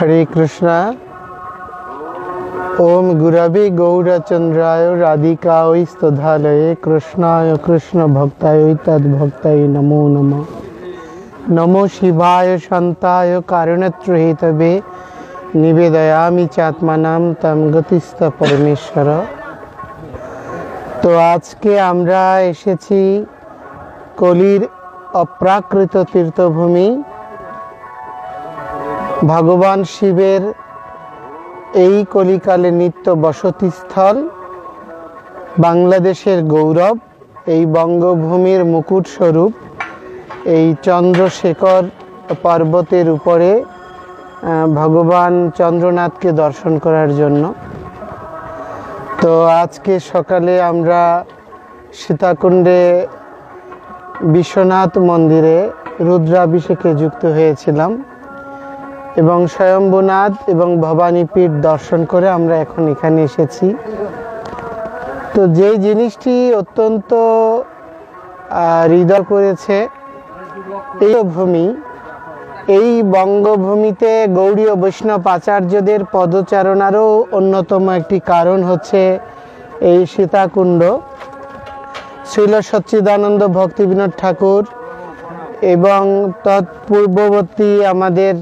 हरे कृष्णा। ओम गुरवे गौरचंद्राय राधिकायै स्तोधालये कृष्णाय कृष्ण भक्ताय तद्भक्ताय नमो नमः। नमो शिवाय शांताय कारुण्यहेतवे निवेदयामि चात्मानां तम गतिस्थ परमेश्वर। तो आज के आमरा एसेছি कलिर अप्राकृत तीर्थभूमि भगवान शिवेर এই কলিকালে নিত্য বসতিস্থল, বাংলাদেশের গৌরব, এই বঙ্গভূমির মুকুট স্বরূপ এই চন্দ্রশেখর পর্বতের উপরে ভগবান চন্দ্রনাথকে দর্শন করার জন্য। তো আজকে সকালে আমরা সীতাকুণ্ডে বিশ্বনাথ মন্দিরে রুদ্রাভিষেকে যুক্ত হয়েছিলাম এবং স্বয়ম্ভুনাথ এবং ভবানীপীঠ দর্শন করে আমরা এখন এখানে এসেছি। তো যে জিনিসটি অত্যন্ত হৃদয় করেছে এই ভূমি, এই বঙ্গভূমিতে গৌড়ীয় বৈষ্ণব আচার্যদের পদচারণারও অন্যতম একটি কারণ হচ্ছে এই সীতাকুণ্ড। শ্রীল সচ্চিদানন্দ ভক্তিবিনোদ ঠাকুর এবং তৎপূর্ববর্তী আমাদের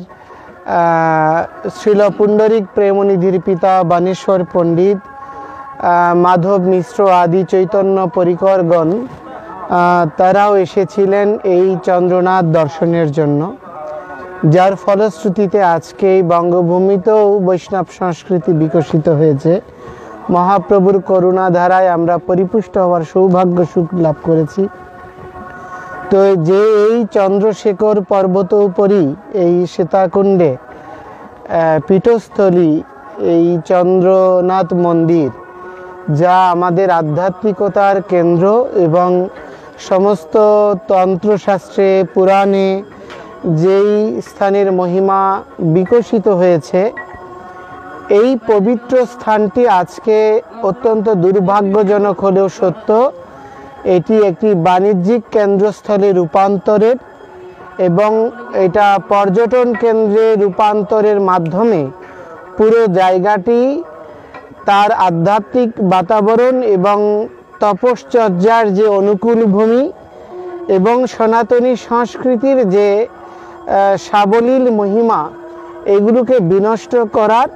শ্রীল পুণ্ডরিক প্রেমনিধির পিতা বাণেশ্বর পণ্ডিত, মাধব মিশ্র আদি চৈতন্য পরিকরগণ তারাও এসেছিলেন এই চন্দ্রনাথ দর্শনের জন্য, যার ফলশ্রুতিতে আজকে এই বঙ্গভূমিতেও বৈষ্ণব সংস্কৃতি বিকশিত হয়েছে। মহাপ্রভুর করুণা ধারায় আমরা পরিপুষ্ট হওয়ার সৌভাগ্য সুখ লাভ করেছি। তো যে এই চন্দ্রশেখর পর্বত উপরই এই সীতাকুণ্ডে পীঠস্থলী এই চন্দ্রনাথ মন্দির, যা আমাদের আধ্যাত্মিকতার কেন্দ্র এবং সমস্ত তন্ত্রশাস্ত্রে পুরাণে যেই স্থানের মহিমা বিকশিত হয়েছে, এই পবিত্র স্থানটি আজকে অত্যন্ত দুর্ভাগ্যজনক হলেও সত্য, এটি একটি বাণিজ্যিক কেন্দ্রস্থলে রূপান্তরের এবং এটা পর্যটন কেন্দ্রে রূপান্তরের মাধ্যমে পুরো জায়গাটি তার আধ্যাত্মিক বাতাবরণ এবং তপশ্চর্যার যে অনুকূল ভূমি এবং সনাতনী সংস্কৃতির যে সাবলীল মহিমা, এগুলোকে বিনষ্ট করার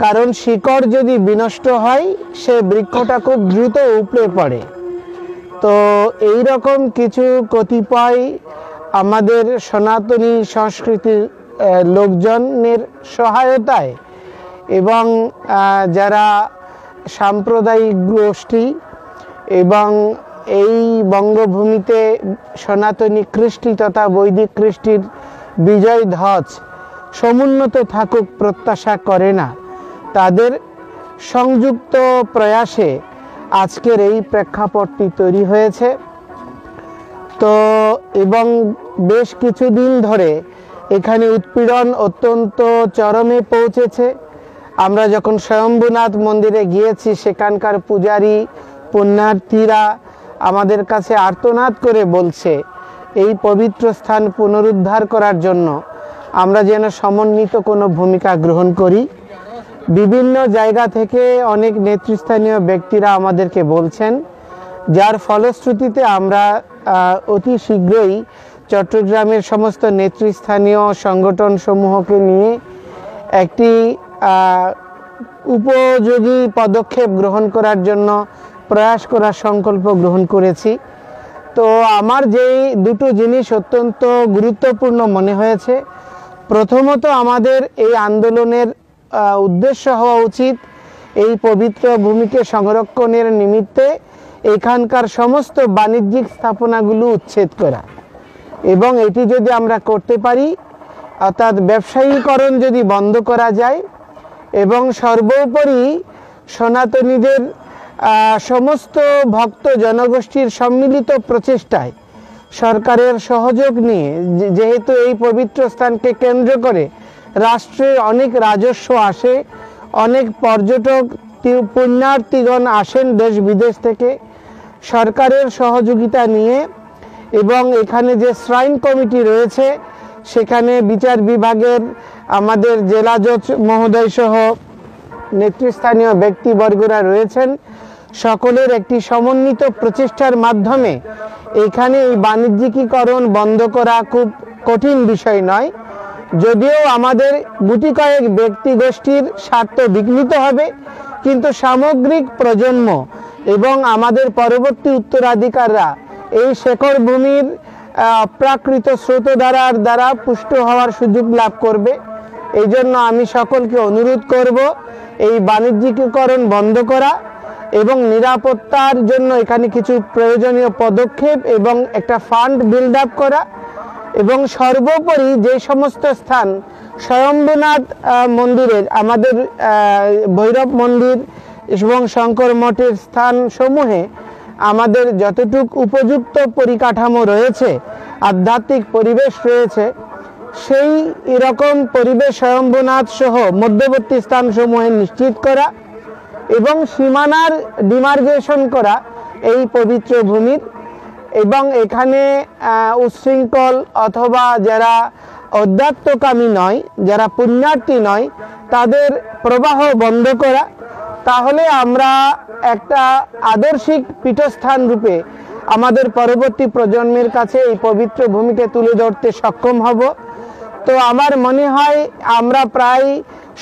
কারণ শিকড় যদি বিনষ্ট হয় সে বৃক্ষটা খুব দ্রুত উপড়ে পড়ে। তো এই রকম কিছু কতিপয় আমাদের সনাতনী সংস্কৃতির লোকজনের সহায়তায় এবং যারা সাম্প্রদায়িক গোষ্ঠী এবং এই বঙ্গভূমিতে সনাতনী কৃষ্টি তথা বৈদিক কৃষ্টির বিজয় ধ্বজ সমুন্নত থাকুক প্রত্যাশা করে না, তাদের সংযুক্ত প্রয়াসে আজকের এই প্রেক্ষাপটটি তৈরি হয়েছে। তো এবং বেশ কিছুদিন ধরে এখানে উৎপীড়ন অত্যন্ত চরমে পৌঁছেছে। আমরা যখন স্বয়ম্ভুনাথ মন্দিরে গিয়েছি, সেখানকার পূজারী পুণ্যার্থীরা আমাদের কাছে আর্তনাদ করে বলছে এই পবিত্র স্থান পুনরুদ্ধার করার জন্য আমরা যেন সমন্বিত কোনো ভূমিকা গ্রহণ করি। বিভিন্ন জায়গা থেকে অনেক নেতৃস্থানীয় ব্যক্তিরা আমাদেরকে বলছেন, যার ফলশ্রুতিতে আমরা অতি শীঘ্রই চট্টগ্রামের সমস্ত নেতৃস্থানীয় সংগঠন সমূহকে নিয়ে একটি উপযোগী পদক্ষেপ গ্রহণ করার জন্য প্রয়াস করার সংকল্প গ্রহণ করেছি। তো আমার যেই দুটো জিনিস অত্যন্ত গুরুত্বপূর্ণ মনে হয়েছে, প্রথমত আমাদের এই আন্দোলনের উদ্দেশ্য হওয়া উচিত এই পবিত্র ভূমিকে সংরক্ষণের নিমিত্তে এখানকার সমস্ত বাণিজ্যিক স্থাপনাগুলো উচ্ছেদ করা, এবং এটি যদি আমরা করতে পারি, অর্থাৎ ব্যবসায়ীকরণ যদি বন্ধ করা যায় এবং সর্বোপরি সনাতনীদের সমস্ত ভক্ত জনগোষ্ঠীর সম্মিলিত প্রচেষ্টায় সরকারের সহযোগ নিয়ে, যেহেতু এই পবিত্র স্থানকে কেন্দ্র করে রাষ্ট্রে অনেক রাজস্ব আসে, অনেক পর্যটক পুণ্যার্থীগণ আসেন দেশ বিদেশ থেকে, সরকারের সহযোগিতা নিয়ে এবং এখানে যে শ্রাইন কমিটি রয়েছে সেখানে বিচার বিভাগের আমাদের জেলা জজ মহোদয় সহ নেতৃস্থানীয় ব্যক্তিবর্গরা রয়েছেন। সকলের একটি সমন্বিত প্রচেষ্টার মাধ্যমে এখানে এই বাণিজ্যিকীকরণ বন্ধ করা খুব কঠিন বিষয় নয়। যদিও আমাদের গুটি কয়েক ব্যক্তি গোষ্ঠীর স্বার্থ বিঘ্নিত হবে, কিন্তু সামগ্রিক প্রজন্ম এবং আমাদের পরবর্তী উত্তরাধিকাররা এই শেকড় ভূমির অপ্রাকৃত স্রোতধারার দ্বারা পুষ্ট হওয়ার সুযোগ লাভ করবে। এই জন্য আমি সকলকে অনুরোধ করব এই বাণিজ্যিকীকরণ বন্ধ করা এবং নিরাপত্তার জন্য এখানে কিছু প্রয়োজনীয় পদক্ষেপ এবং একটা ফান্ড বিল্ড আপ করা, এবং সর্বোপরি যে সমস্ত স্থান স্বয়ম্ভূনাথ মন্দিরের, আমাদের ভৈরব মন্দির এবং শঙ্কর মঠের স্থান সমূহে আমাদের যতটুকু উপযুক্ত পরিকাঠামো রয়েছে, আধ্যাত্মিক পরিবেশ রয়েছে, সেই এরকম পরিবেশ স্বয়ম্ভূনাথ সহ মধ্যবর্তী স্থানসমূহে নিশ্চিত করা এবং সীমানার ডিমার্গেশন করা এই পবিত্র ভূমির, এবং এখানে উচ্ছৃঙ্খল অথবা যারা অধ্যাত্মকামী নয়, যারা পুণ্যার্থী নয়, তাদের প্রবাহ বন্ধ করা। তাহলে আমরা একটা আদর্শিক পীঠস্থান রূপে আমাদের পরবর্তী প্রজন্মের কাছে এই পবিত্র ভূমিকে তুলে ধরতে সক্ষম হব। তো আমার মনে হয় আমরা প্রায়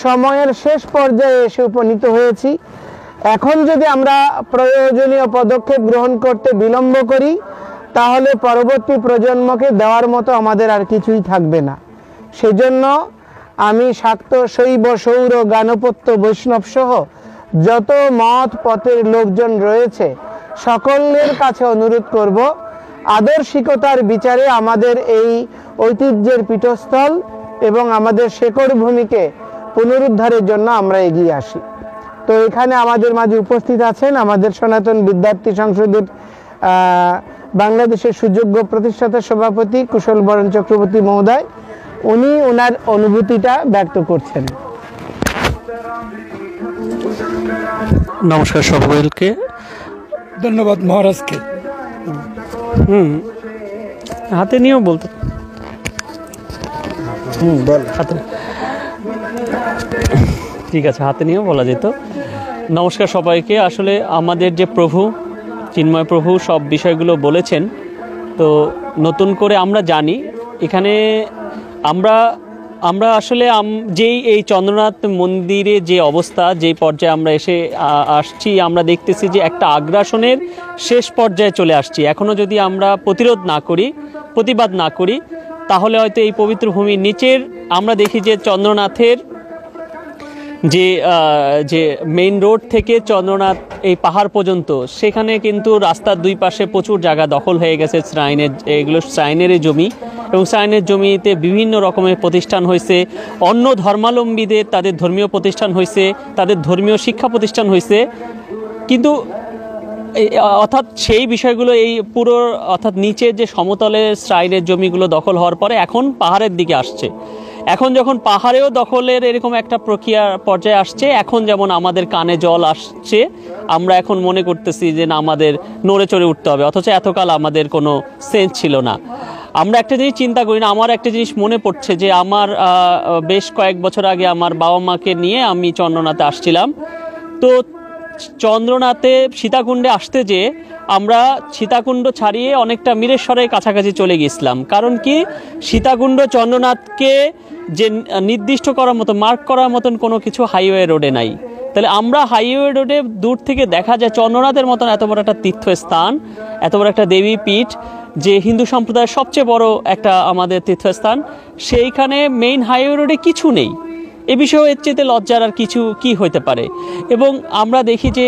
সময়ের শেষ পর্যায়ে এসে উপনীত হয়েছি। এখন যদি আমরা প্রয়োজনীয় পদক্ষেপ গ্রহণ করতে বিলম্ব করি, তাহলে পরবর্তী প্রজন্মকে দেওয়ার মতো আমাদের আর কিছুই থাকবে না। সেজন্য আমি শাক্ত, শৈব, সৌর, গানপত্য, বৈষ্ণব সহ যত মত পথের লোকজন রয়েছে সকলের কাছে অনুরোধ করব, আদর্শিকতার বিচারে আমাদের এই ঐতিহ্যের পীঠস্থল এবং আমাদের শেকড় ভূমিকে পুনরুদ্ধারের জন্য আমরা এগিয়ে আসি। তো এখানে আমাদের মাঝে উপস্থিত আছেন আমাদের সনাতন বিদ্যার্থী সংসদের বাংলাদেশের সুযোগ্য প্রতিষ্ঠাতা সভাপতি কুশল বরণ চক্রবর্তী মহোদয়। উনি ওনার অনুভূতিটা ব্যক্ত করছেন। নমস্কার সকলকে, ধন্যবাদ মহারাজকে। হাতে নিয়েও বলতে হাতে, ঠিক আছে, হাতে নিয়েও বলা যেত। নমস্কার সবাইকে। আসলে আমাদের যে প্রভু চিন্ময় প্রভু সব বিষয়গুলো বলেছেন, তো নতুন করে আমরা জানি এখানে আমরা আসলে যেই এই চন্দ্রনাথ মন্দিরে যে অবস্থা, যে পর্যায়ে আমরা এসে আসছি, আমরা দেখতেছি যে একটা আগ্রাসনের শেষ পর্যায়ে চলে আসছি। এখনও যদি আমরা প্রতিরোধ না করি, প্রতিবাদ না করি, তাহলে হয়তো এই পবিত্র ভূমির নিচের আমরা দেখি যে চন্দ্রনাথের যে মেইন রোড থেকে চন্দ্রনাথ এই পাহাড় পর্যন্ত, সেখানে কিন্তু রাস্তার দুই পাশে প্রচুর জায়গা দখল হয়ে গেছে শ্রাইনের, এগুলো শ্রাইনেরই জমি, এবং শ্রাইনের জমিতে বিভিন্ন রকমের প্রতিষ্ঠান হয়েছে, অন্য ধর্মাবলম্বীদের তাদের ধর্মীয় প্রতিষ্ঠান হয়েছে, তাদের ধর্মীয় শিক্ষা প্রতিষ্ঠান হয়েছে। কিন্তু অর্থাৎ সেই বিষয়গুলো এই পুরো অর্থাৎ নিচের যে সমতলের শ্রাইনের জমিগুলো দখল হওয়ার পরে এখন পাহাড়ের দিকে আসছে। এখন যখন পাহাড়েও দখলের এরকম একটা প্রক্রিয়া পর্যায়ে আসছে, এখন যেমন আমাদের কানে জল আসছে, আমরা এখন মনে করতেছি যে না, আমাদের নড়ে চড়ে উঠতে হবে, অথচ এতকাল আমাদের কোনো সেন্স ছিল না। আমরা একটা জিনিস চিন্তা করি না। আমার একটা জিনিস মনে পড়ছে যে আমার বেশ কয়েক বছর আগে আমার বাবা মাকে নিয়ে আমি চন্দ্রনাথে আসছিলাম। তো চন্দ্রনাথে সীতাকুণ্ডে আসতে যে আমরা সীতাকুণ্ড ছাড়িয়ে অনেকটা মিরেশ্বরের কাছাকাছি চলে গেছিলাম। কারণ কি, সীতাকুণ্ড চন্দ্রনাথকে যে নির্দিষ্ট করার মতো, মার্ক করার মতন কোনো কিছু হাইওয়ে রোডে নাই। তাহলে আমরা হাইওয়ে রোডে দূর থেকে দেখা যায় চন্দ্রনাথের মতন এত বড় একটা তীর্থস্থান, এত বড় একটা দেবীপীঠ, যে হিন্দু সম্প্রদায়ের সবচেয়ে বড় একটা আমাদের তীর্থস্থান, সেইখানে মেইন হাইওয়ে রোডে কিছু নেই। এ বিষয়ে এর চেয়ে লজ্জার আর কিছু কি হইতে পারে। এবং আমরা দেখি যে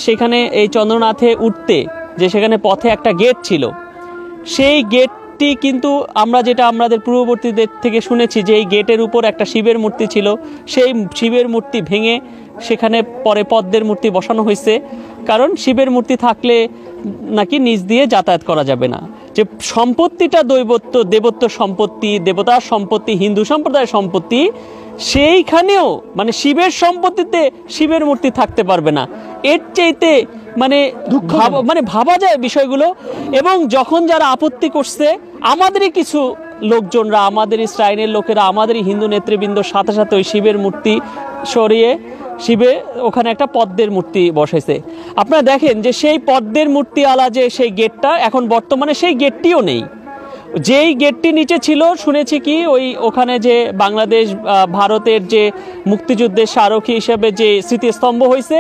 সেখানে এই চন্দ্রনাথে উঠতে যে সেখানে পথে একটা গেট ছিল, সেই গেটটি কিন্তু আমরা যেটা আমাদের পূর্ববর্তীদের থেকে শুনেছি যে এই গেটের উপর একটা শিবের মূর্তি ছিল, সেই শিবের মূর্তি ভেঙে সেখানে পরে পদ্মের মূর্তি বসানো হয়েছে। কারণ শিবের মূর্তি থাকলে নাকি নিচ দিয়ে যাতায়াত করা যাবে না। যে সম্পত্তিটা দেবত্ব সম্পত্তি, দেবতার সম্পত্তি, হিন্দু সম্প্রদায়ের সম্পত্তি, সেইখানেও মানে শিবের সম্পত্তিতে শিবের মূর্তি থাকতে পারবে না। এর চাইতে মানে ভাবা যায় বিষয়গুলো। এবং যখন যারা আপত্তি করছে, আমাদেরই কিছু লোকজনরা, আমাদের শ্রাইনের লোকেরা, আমাদেরই হিন্দু নেতৃবৃন্দর সাথে সাথে ওই শিবের মূর্তি সরিয়ে শিবে ওখানে একটা পদ্মের মূর্তি বসাইছে। আপনারা দেখেন যে সেই পদ্মের মূর্তি আলা যে সেই গেটটা, এখন বর্তমানে সেই গেটটিও নেই। যেই গেটটি নিচে ছিল, শুনেছি কি ওখানে যে বাংলাদেশ ভারতের যে মুক্তিযুদ্ধের স্মারকী হিসেবে যে স্মৃতিস্তম্ভ হয়েছে,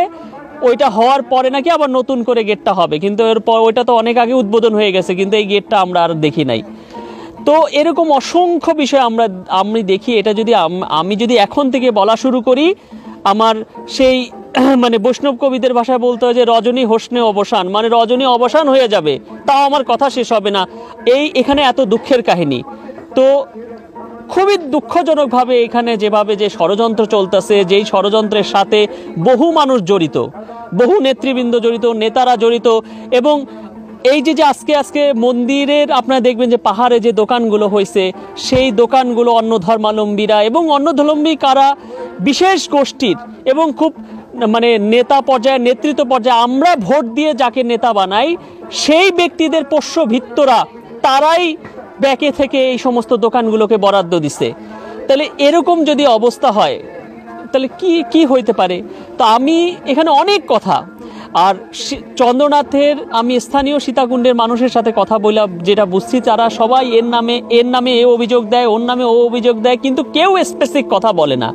ওইটা হওয়ার পরে নাকি আবার নতুন করে গেটটা হবে, কিন্তু এরপর ওইটা তো অনেক আগে উদ্বোধন হয়ে গেছে, কিন্তু এই গেটটা আমরা আর দেখি নাই। তো এরকম অসংখ্য বিষয় আমি দেখি। এটা যদি আমি যদি এখন থেকে বলা শুরু করি, আমার সেই মানে বৈষ্ণব কবিদের ভাষায় বলতে হয় যে রজনী হোসনে অবসান, মানে রজনী অবসান হয়ে যাবে, তাও আমার কথা শেষ হবে না। এখানে এত দুঃখের কাহিনী। তো খুবই দুঃখজনকভাবে এখানে যেভাবে যে ষড়যন্ত্র চলতেছে, যেই ষড়যন্ত্রের সাথে বহু মানুষ জড়িত, বহু নেতৃবৃন্দ জড়িত, নেতারা জড়িত। এবং এই যে আজকে মন্দিরের আপনারা দেখবেন যে পাহাড়ে যে দোকানগুলো হয়েছে, সেই দোকানগুলো অন্য ধর্মাবলম্বীরা এবং অন্য ধর্মাবলম্বী কারা বিশেষ গোষ্ঠীর এবং খুব মানে নেতা পর্যায়ে, নেতৃত্ব পর্যায়ে আমরা ভোট দিয়ে যাকে নেতা বানাই, সেই ব্যক্তিদের পোষ্যভিত্তরা তারাই ব্যাকে থেকে এই সমস্ত দোকানগুলোকে বরাদ্দ দিছে। তাহলে এরকম যদি অবস্থা হয়, তাহলে কি হইতে পারে? তো আমি এখানে অনেক কথা, আর চন্দ্রনাথের আমি স্থানীয় সীতাকুণ্ডের মানুষের সাথে কথা বললাম, যেটা বুঝছি তারা সবাই এর নামে এ অভিযোগ দেয়, ওর নামে ও অভিযোগ দেয়, কিন্তু কেউ স্পেসিফিক কথা বলে না।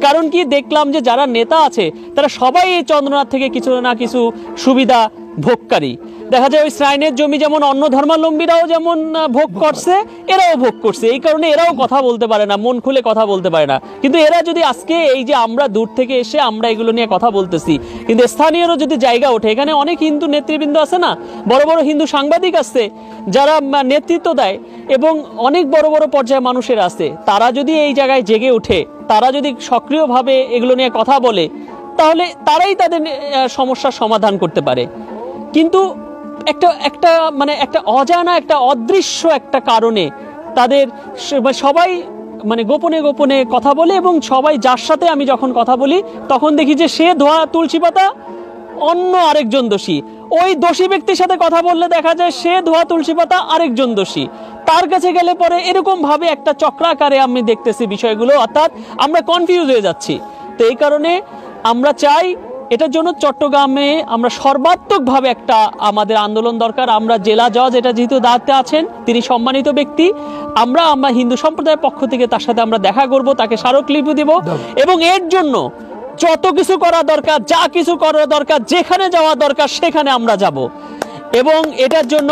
কারণ কি, দেখলাম যে যারা নেতা আছে তারা সবাই এই চন্দ্রনাথ থেকে কিছু না কিছু সুবিধা ভোগকারী। দেখা যায় ওই শ্রাইনের জমি যেমন অন্য ধর্মাবলম্বীরাও যেমন ভোগ করছে, এরাও ভোগ করছে। এই কারণে এরাও কথা বলতে পারে না, মন খুলে কথা বলতে পারে না। কিন্তু এরা যদি আজকে এই যে আমরা দূর থেকে এসে আমরা এগুলো নিয়ে কথা বলতেছি, কিন্তু স্থানীয়রও যদি জায়গা ওঠে, এখানে অনেক হিন্দু নেতৃবৃন্দ আছে না, বড় বড় হিন্দু সাংবাদিক আছে যারা নেতৃত্ব দেয় এবং অনেক বড় বড় পর্যায়ে মানুষের আছে, তারা যদি এই জায়গায় জেগে ওঠে, তারা যদি সক্রিয়ভাবে এগুলো নিয়ে কথা বলে, তাহলে তারাই তাদের সমস্যার সমাধান করতে পারে। কিন্তু একটা অজানা, একটা অদৃশ্য একটা কারণে তাদের সবাই মানে গোপনে গোপনে কথা বলে, এবং সবাই যার সাথে আমি যখন কথা বলি তখন দেখি যে সে ধোয়া তুলসী পাতা, অন্য আরেকজন দোষী। ওই দোষী ব্যক্তির সাথে কথা বললে দেখা যায় সে ধোয়া তুলসী পাতা, আরেকজন দোষী। তার কাছে গেলে পরে এরকম ভাবে একটা চক্রাকারে আমি দেখতেছি বিষয়গুলো, অর্থাৎ আমরা কনফিউজ হয়ে যাচ্ছি। তো এই কারণে আমরা চাই, এটার জন্য চট্টগ্রামে আমরা সর্বাত্মকভাবে একটা আমাদের আন্দোলন দরকার। আমরা জেলা জজ এটা যেহেতু দায়িত্বে আছেন, তিনি সম্মানিত ব্যক্তি, আমরা হিন্দু সম্প্রদায়ের পক্ষ থেকে তার সাথে আমরা দেখা করব, তাকে স্মারকলিপি দিব, এবং এর জন্য যত কিছু করা দরকার, যা কিছু করা দরকার, যেখানে যাওয়া দরকার সেখানে আমরা যাব। এবং এটার জন্য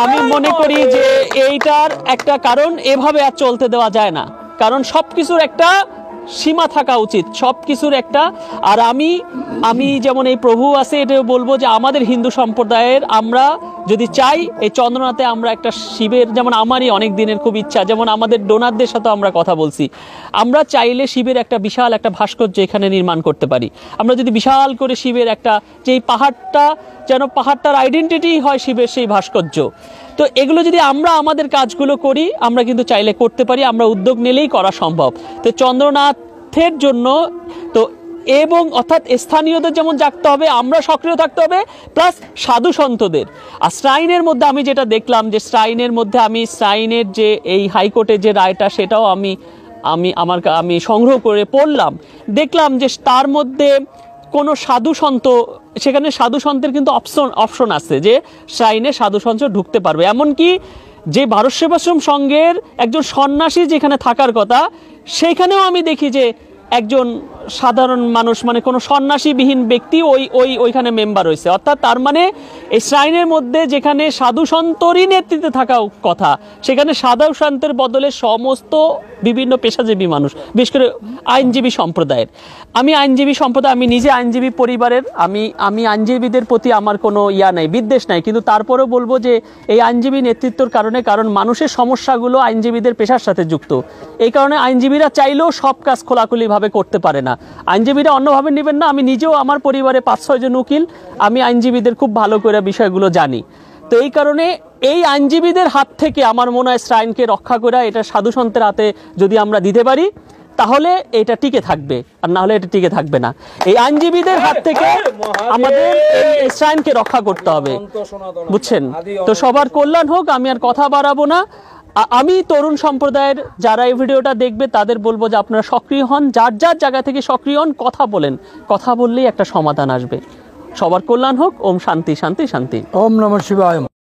আমি মনে করি যে এইটার একটা কারণ, এভাবে আর চলতে দেওয়া যায় না, কারণ সবকিছুর একটা সীমা থাকা উচিত, সবকিছুর একটা। আর আমি যেমন এই প্রভু আছে, এটাও বলবো যে আমাদের হিন্দু সম্প্রদায়ের আমরা যদি চাই এই চন্দ্রনাথে আমরা একটা শিবের, যেমন আমারই অনেক দিনের খুব ইচ্ছা, যেমন আমাদের ডোনারদের সাথে আমরা কথা বলছি, আমরা চাইলে শিবের একটা বিশাল একটা ভাস্কর্য এখানে নির্মাণ করতে পারি। আমরা যদি বিশাল করে শিবের একটা, যে এই পাহাড়টা যেন পাহাড়টার আইডেন্টিটি হয় শিবের সেই ভাস্কর্য। তো এগুলো যদি আমরা আমাদের কাজগুলো করি, আমরা কিন্তু চাইলে করতে পারি, আমরা উদ্যোগ নিলেই করা সম্ভব। তো চন্দ্রনাথের জন্য তো, এবং অর্থাৎ স্থানীয়দের যেমন জাগতে হবে, আমরা সক্রিয় থাকতে হবে, প্লাস সাধু সন্তদের। আর শ্রাইনের মধ্যে আমি যেটা দেখলাম, যে শ্রাইনের মধ্যে শ্রাইনের যে এই হাইকোর্টের যে রায়টা, সেটাও আমি সংগ্রহ করে পড়লাম, দেখলাম যে তার মধ্যে কোনো সাধু সন্ত, সেখানে সাধু সন্তের কিন্তু অপশন আছে যে শ্রাইনে সাধু সন্ত ঢুকতে পারবে। এমনকি যে ভারত সেবাশ্রম সংঘের একজন সন্ন্যাসী যেখানে থাকার কথা, সেখানেও আমি দেখি যে একজন সাধারণ মানুষ, মানে কোনো সন্ন্যাসীবিহীন ব্যক্তি ওইখানে মেম্বার হয়েছে। অর্থাৎ তার মানে এই শ্রাইনের মধ্যে যেখানে সাধু সন্তরই নেতৃত্বে থাকা কথা, সেখানে সাধু সন্তের বদলে সমস্ত বিভিন্ন পেশাজীবী মানুষ, বিশেষ করে আইনজীবী সম্প্রদায়ের। আমি নিজে আইনজীবী পরিবারের, আমি আইনজীবীদের প্রতি আমার কোনো নাই, বিদ্বেষ নাই, কিন্তু তারপরেও বলবো যে এই আইনজীবী নেতৃত্বর কারণে, কারণ মানুষের সমস্যাগুলো আইনজীবীদের পেশার সাথে যুক্ত, এই কারণে আইনজীবীরা চাইলেও সব কাজ খোলাখুলিভাবে করতে পারে না, আইনজীবীরা অন্যভাবে নেবেন না। আমি নিজেও, আমার পরিবারে 5-6 জন উকিল, আমি আইনজীবীদের খুব ভালো করে বিষয়গুলো জানি। তো এই কারণে এই আইনজীবীদের হাত থেকে আমার মনে হয় শ্রাইনকে রক্ষা করা, এটা সাধু সন্তের হাতে যদি আমরা দিতে পারি, তাহলে এটা টিকে থাকবে, আর না হলে এটা টিকে থাকবে না। এই আইনজীবীদের হাত থেকে আমাদের এই শ্রাইনকে রক্ষা করতে হবে, বুঝছেন? তো সবার কল্যাণ হোক, আমি আর কথা বাড়াবো না। আমি তরুণ সম্প্রদায়ের যারা এই ভিডিওটা দেখবে তাদের বলবো যে আপনারা সক্রিয় হন, যার যার জায়গা থেকে সক্রিয় হন, কথা বলেন, কথা বললেই একটা সমাধান আসবে। সবার কল্যাণ হোক। ওম শান্তি শান্তি শান্তি। ওম নমঃ শিবায়।